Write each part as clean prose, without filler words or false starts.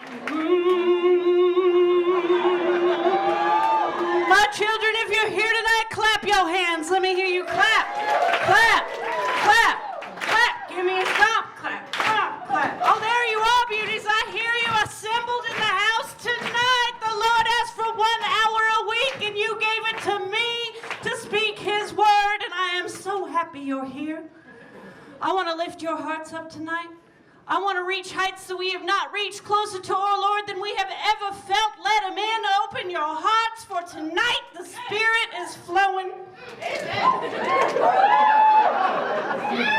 My children, if you're here tonight, clap your hands. Let me hear you clap. Clap. Clap. Clap. Give me a stomp. Clap. Clap. Clap. Oh, there you are, beauties. I hear you assembled in the house tonight. The Lord asked for 1 hour a week, and you gave it to me to speak His word, and I am so happy you're here. I want to lift your hearts up tonight. I want to reach heights that we have not reached, closer to our Lord than we have ever felt. Let Him in. Open your hearts, for tonight the Spirit is flowing.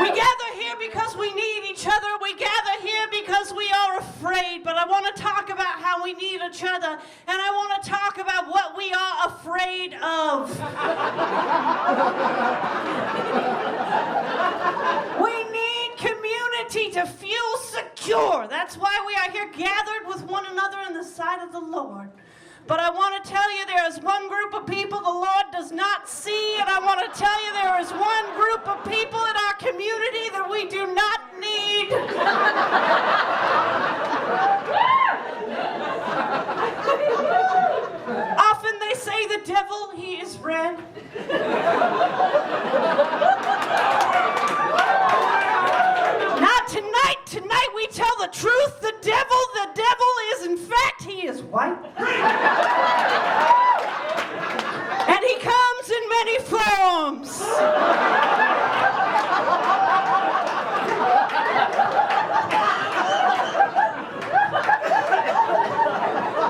We gather here because we need each other. We gather here because we are afraid. But I want to talk about how we need each other. And I want to talk about what we are afraid of. We need community to feel secure. That's why we are here gathered with one another in the sight of the Lord. But I want to tell you there is one group of people the Lord does not see, and I want to tell you there is one group of people in our community that we do not need. Often they say the devil, he is red. Not tonight. Tonight we tell the truth. The devil is, in fact, he is white. And he comes in many forms.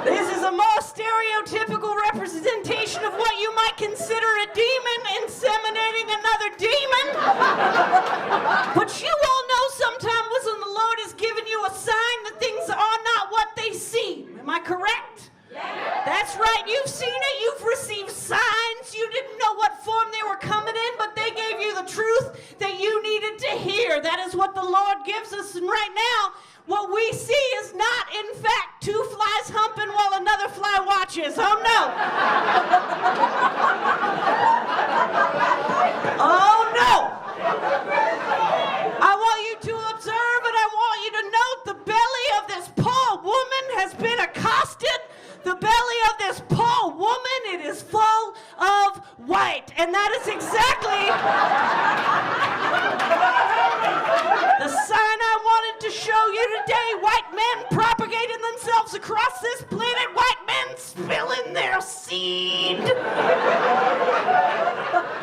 This is a more stereotypical representation of what you might consider a demon inseminating another demon. But you all know sometimes when the Lord has given you a sign that things are not what they seem. Am I correct? Yeah. That's right. You've seen it. You've received signs. You didn't know what form they were coming in, but they gave you the truth that you needed to hear. That is what the Lord gives us. And right now, what we see is not, in fact, 2 flies humping while another fly watches. Oh, no. Oh, no. I want you to observe, and I want you to note the belly of this poor woman has been accosted. The belly of this poor woman, it is full of white. And that is exactly the sign I wanted to show you today. White men propagating themselves across this planet. White men spilling their seed.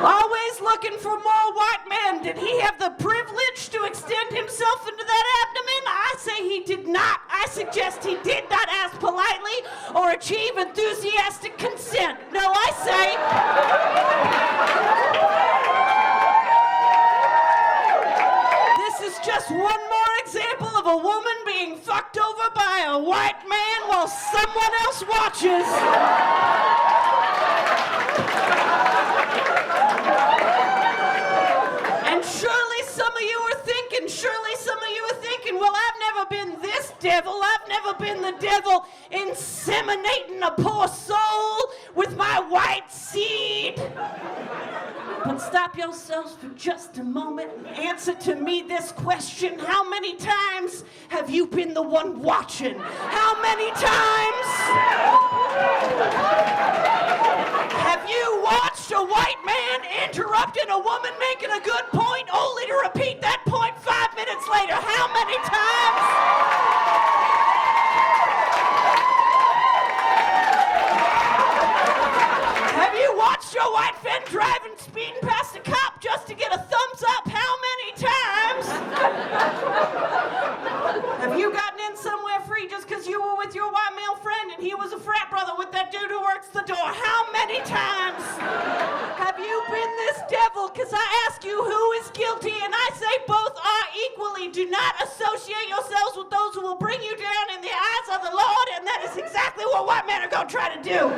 Always looking for more white men. Did he have the privilege to extend himself into that abdomen? I say he did not. I suggest he did not ask politely or achieve enthusiastic consent. No, I say... This is just one more example of a woman being fucked over by a white man while someone else watches. And surely some of you are thinking, well, I've never been this devil. I've never been the devil inseminating a poor soul with my white seed. But stop yourselves for just a moment and answer to me this question. How many times have you been the one watching? How many times have you watched a white man interrupting a woman making a good point only to repeat that point 5 minutes later? How many times? Have you watched your white friend driving, speeding past a cop just to get a thumbs up? How many times? Have you gotten in somewhere free just because you were with your white male friend and he was a frat brother with that dude who works the door? How many times have you been this devil? Because I ask you, who is guilty? And I say both are equally. Do not associate yourselves with those who will bring you down in the eyes of the Lord, and that is exactly what white men are going to try to do.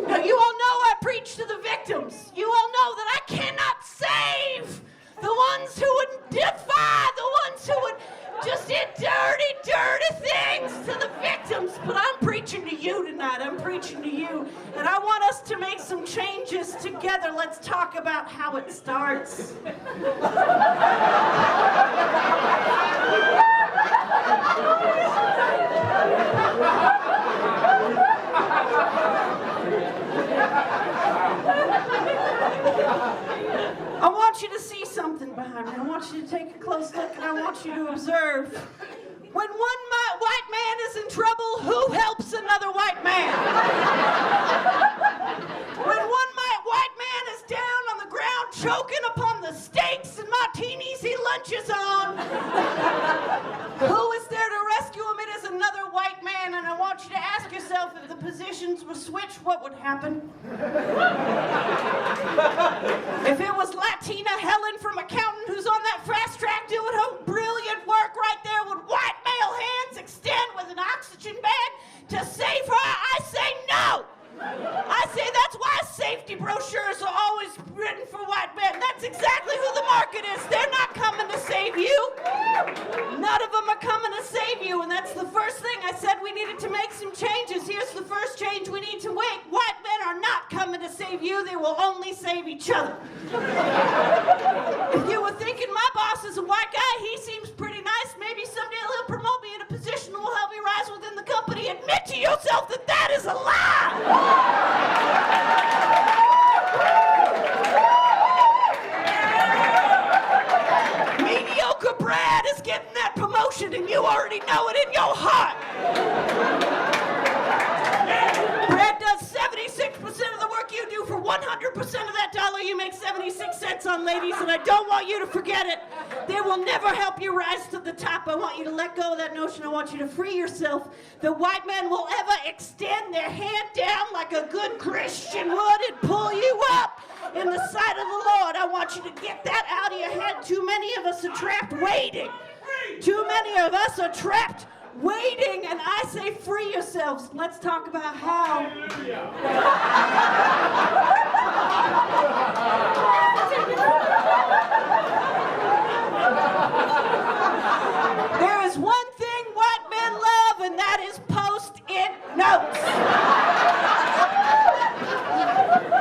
Now, you all know I preach to the victims. You all know that I cannot save the ones who would defy, the ones who would just did dirty, dirty things to the victims. But I'm preaching to you tonight. I'm preaching to you. And I want us to make some changes together. Let's talk about about how it starts. I want you to see something behind me. I want you to take a close look, and I want you to observe. When one white man is in trouble, who helps another white man? When one white man is down on the ground choking upon the steaks and martinis he lunches on, who is there to rescue him? It is another white man, and I want you to ask yourself, if the positions were switched, what would happen? If it was Latina Helen from accountant who's on that fast track doing her brilliant work right there, would white male hands extend with an oxygen bag to save her? I say no! I say that's why safety brochures are always written for white men. That's exactly who the market is. They're not coming to save you. None of them are coming to save you, and that's the first thing I said. We needed to make some changes. Here's the first change we need to make. White men are not coming to save you. They will only save each other. If you were thinking my boss is a white guy, he seems pretty nice, maybe someday he'll promote me in a position that will help me rise within the company, admit to yourself that that is a lie. Mediocre Brad is getting that promotion, and you already know it in your heart. Brad does 76% of the work you do for 100% of that dollar. You make 76 cents on, ladies, and I don't want you to forget it. They will never help you rise to the top. I want you to let go of that notion. I want you to free yourself. The white man will ever extend their hand down like a good Christian would and pull you up in the sight of the Lord. I want you to get that out of your head. Too many of us are trapped waiting. Too many of us are trapped waiting, and I say free yourselves. Let's talk about how. There is one thing white men love, and that is post-it notes.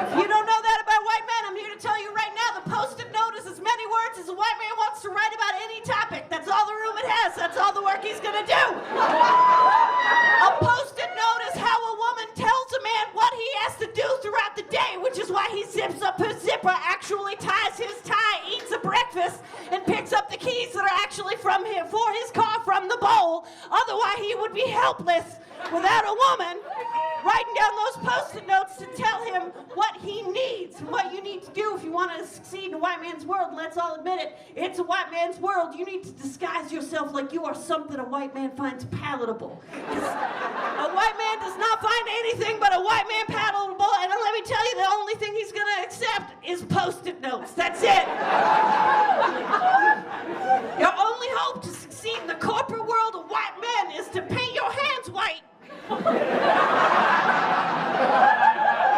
If you don't know that about white men, I'm here to tell you right now, the post-it note is as many words as a white man wants to write about any topic. That's all the room it has. That's all the work he's going to do. A post-it note is how a woman tells a man what he has to do throughout the day, which is why he zips up his zipper, actually ties his tie, eats a breakfast, and picks up the keys that are actually from him for his car from the bowl. Otherwise, he would be helpless without a woman writing down those post-it notes to tell him what he needs and what you need to do if you want to succeed in a white man's world. Let's all admit it. It's a white man's world. You need to disguise yourself like you are something a white man finds palatable. A white man does not find anything but a white man palatable, and let me tell you, the only thing he's going to accept is post-it notes. That's it. Your only hope to succeed in the corporate world of white men is to paint your hands white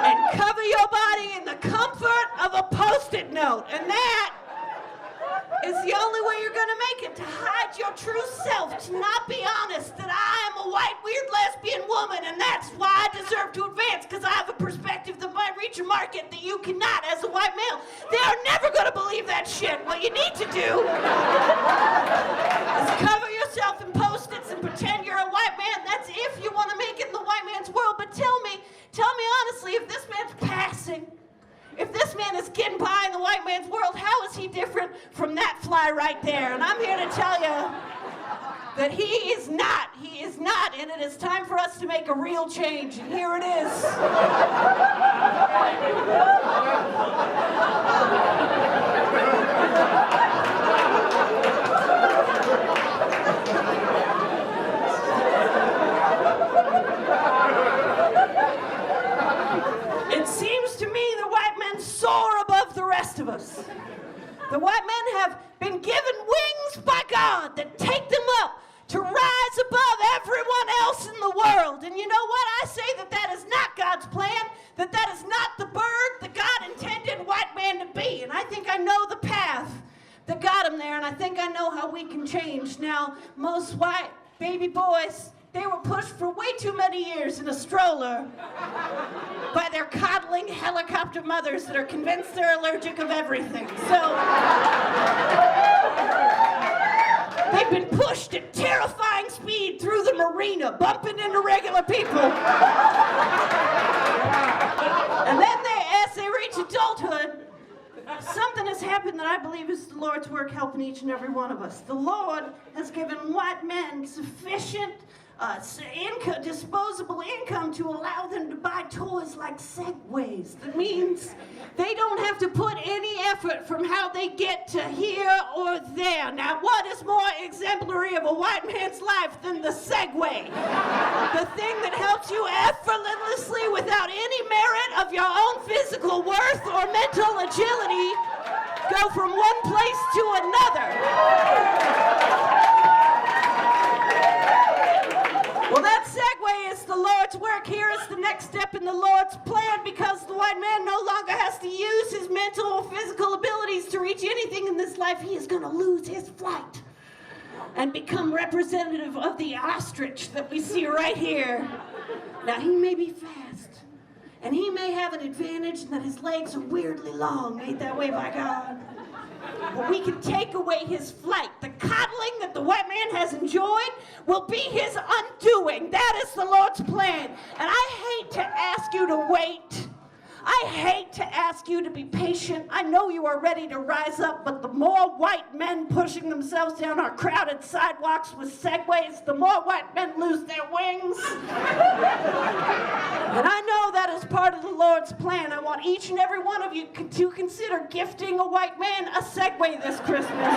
and cover your body in the comfort of a post-it note. And that is the only way you're going to make it, to hide your true self, to not be honest that I am a white, weird lesbian woman, and that's why I deserve to advance, because I have a perspective that might reach a market that you cannot as a white male. They are never going to believe that shit. What you need to do is cover yourself in post-its and pretend you're a white man. That's if you want to make it in the white man's world. But tell me honestly, if this man's passing, if this man is getting by in the white man's world, how is he different from that fly right there? And I'm here to tell you that he is not, and it is time for us to make a real change, and here it is. It seems to me the white men soar above the rest of us. The white men have been given wings by God that take them up to rise above everyone else in the world. And you know what? I say that is not God's plan, that is not the bird that God intended white man to be. And I think I know the path that got him there, and I think I know how we can change. Now, most white baby boys They were pushed for way too many years in a stroller by their coddling helicopter mothers that are convinced they're allergic of everything. So they've been pushed at terrifying speed through the marina, bumping into regular people. And then as they reach adulthood, something has happened that I believe is the Lord's work helping each and every one of us. The Lord has given white men sufficient disposable income to allow them to buy toys like Segways. That means they don't have to put any effort from how they get to here or there. Now, what is more exemplary of a white man's life than the Segway? The thing that helps you effortlessly, without any merit of your own physical worth or mental agility, go from one place to another. Well, that segue is the Lord's work. Here is the next step in the Lord's plan, because the white man no longer has to use his mental or physical abilities to reach anything in this life. He is going to lose his flight and become representative of the ostrich that we see right here. Now, he may be fast, and he may have an advantage in that his legs are weirdly long, made that way by God. But we can take away his flight. The coddling that the white man has enjoyed will be his undoing. That is the Lord's plan. And I hate to ask you to wait. I hate to ask you to be patient. I know you are ready to rise up, but the more white men pushing themselves down our crowded sidewalks with Segways, the more white men lose their wings. And I know that is part of the Lord's plan. I want each and every one of you to consider gifting a white man a Segway this Christmas.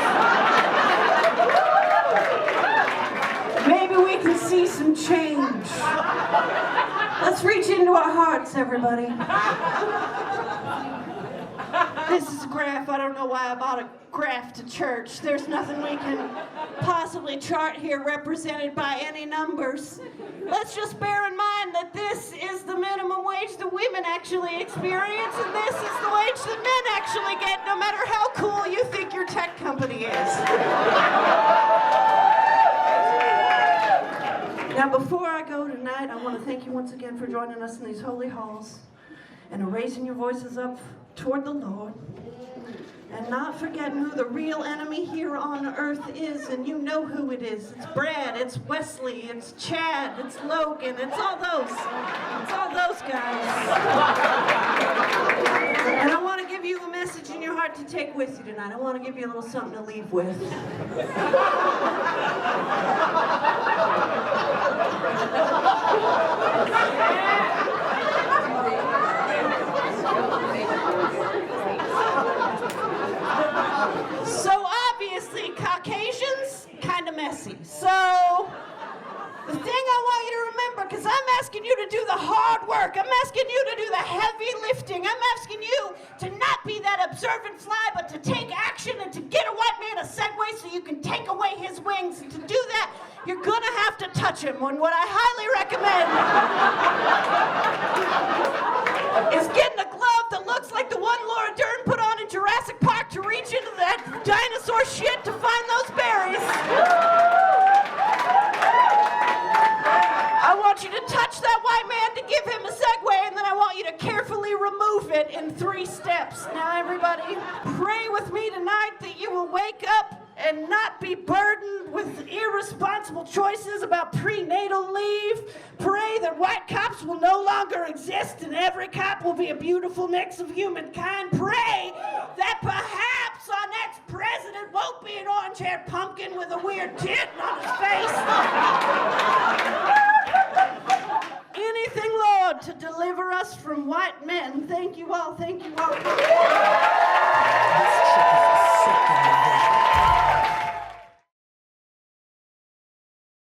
Maybe we can see some change. Let's reach into our hearts, everybody. This is a graph. I don't know why I bought a graph to church. There's nothing we can possibly chart here represented by any numbers. Let's just bear in mind that this is the minimum wage that women actually experience, and this is the wage that men actually get, no matter how cool you think your tech company is. Now, before I go tonight, I want to thank you once again for joining us in these holy halls and raising your voices up toward the Lord, and not forgetting who the real enemy here on earth is. And you know who it is. It's Brad, it's Wesley, it's Chad, it's Logan, it's all those guys. And I want to give you a message in your heart to take with you tonight. I want to give you a little something to leave with. So obviously, Caucasians, kind of messy. So the thing I want you to remember, because I'm asking you to do the hard work, I'm asking you to do the heavy lifting, I'm asking you to not be that observant fly, but to take action and to get a white man a Segway so you can take away his wings. And to do that, you're going to have to touch him. And what I highly recommend is getting a glove that looks like the one Laura Dern put on in Jurassic Park to reach into that dinosaur shit to find those berries. I want you to touch that white man to give him a Segway, and then I want you to carefully remove it in 3 steps. Now, everybody, pray with me tonight that you will wake up and not be burdened with irresponsible choices about prenatal leave. Pray that white cops will no longer exist and every cop will be a beautiful mix of humankind. Pray that perhaps our next president won't be an orange-haired pumpkin with a weird tit on his face. Anything, Lord, to deliver us from white men. Thank you all. Thank you all.